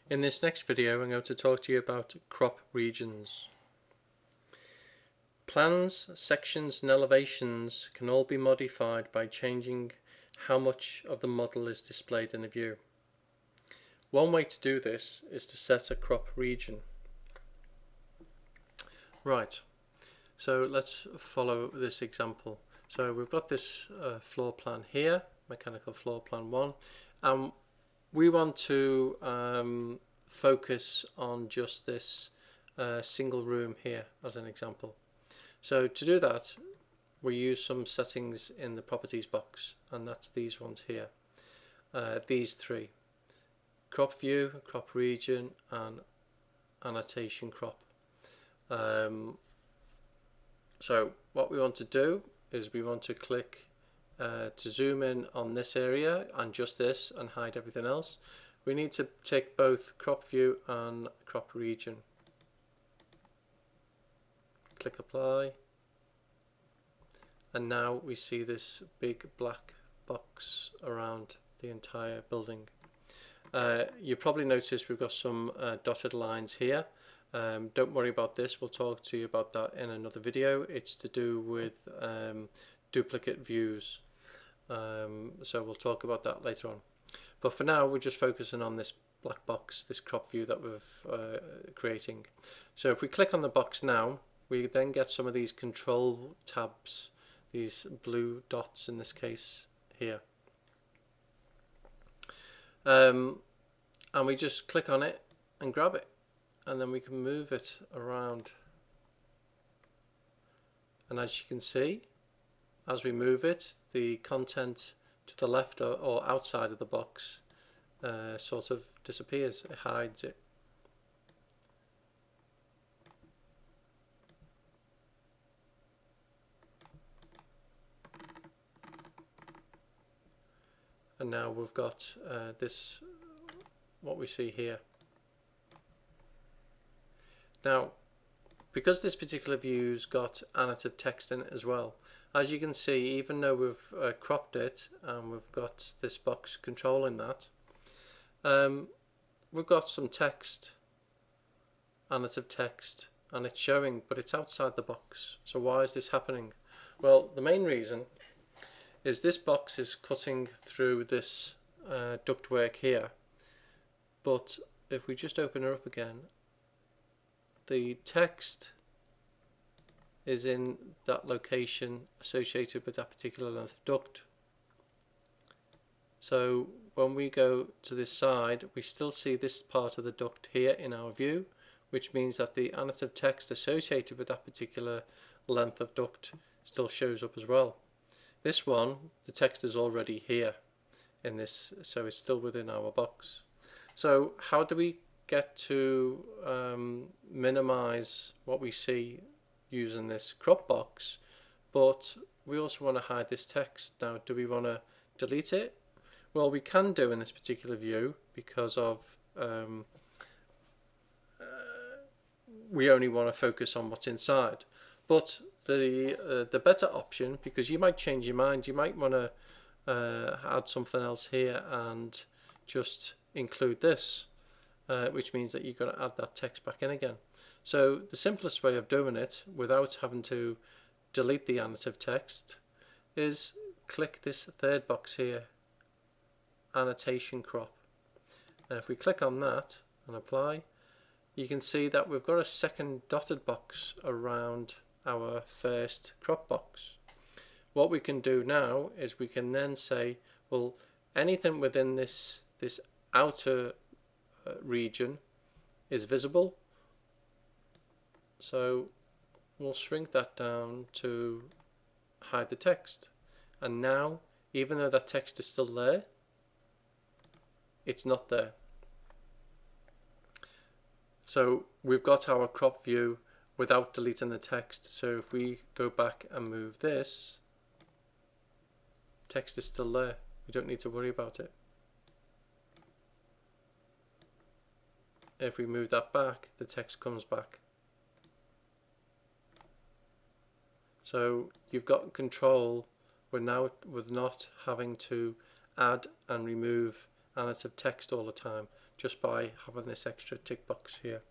In this next video I'm going to talk to you about crop regions. Plans, sections and elevations can all be modified by changing how much of the model is displayed in the view. One way to do this is to set a crop region. Right, so let's follow this example. So we've got this floor plan here, mechanical floor plan 1, and we want to focus on just this single room here as an example. So to do that, we use some settings in the properties box, and that's these ones here. These three: crop view, crop region, and annotation crop. So what we want to do is we want to click to zoom in on this area and just this and hide everything else. We need to tick both crop view and crop region. Click apply, and now we see this big black box around the entire building. You probably noticed we've got some dotted lines here. Don't worry about this, we'll talk to you about that in another video. It's to do with duplicate views, so we'll talk about that later on. But for now we're just focusing on this black box, this crop view that we're creating. So if we click on the box now, we then get some of these control tabs, these blue dots in this case here. And we just click on it and grab it, and then we can move it around. And as you can see, as we move it, the content to the left or outside of the box sort of disappears, it hides it. And now we've got this, what we see here. Now, because this particular view's got annotative text in it as well, as you can see, even though we've cropped it and we've got this box controlling that, we've got some text, annotative text, and it's showing, but it's outside the box. So why is this happening? Well, the main reason is this box is cutting through this ductwork here, but if we just open her up again, the text is in that location associated with that particular length of duct. So when we go to this side, we still see this part of the duct here in our view, which means that the annotative text associated with that particular length of duct still shows up as well. This one, the text is already here in this, so it's still within our box. So how do we get to minimize what we see using this crop box, but we also want to hide this text? Now, do we want to delete it? Well, we can do in this particular view, because of we only want to focus on what's inside. But the better option, because you might change your mind, you might want to add something else here and just include this, which means that you're going to add that text back in again. So the simplest way of doing it without having to delete the annotative text is click this third box here, annotation crop. And if we click on that and apply, you can see that we've got a second dotted box around our first crop box. What we can do now is we can then say, well, anything within this outer region is visible, so we'll shrink that down to hide the text. And now, even though that text is still there, it's not there. So we've got our crop view without deleting the text. So if we go back and move this, text is still there. We don't need to worry about it. If we move that back, the text comes back. So you've got control with not having to add and remove annotative text all the time. just by having this extra tick box here.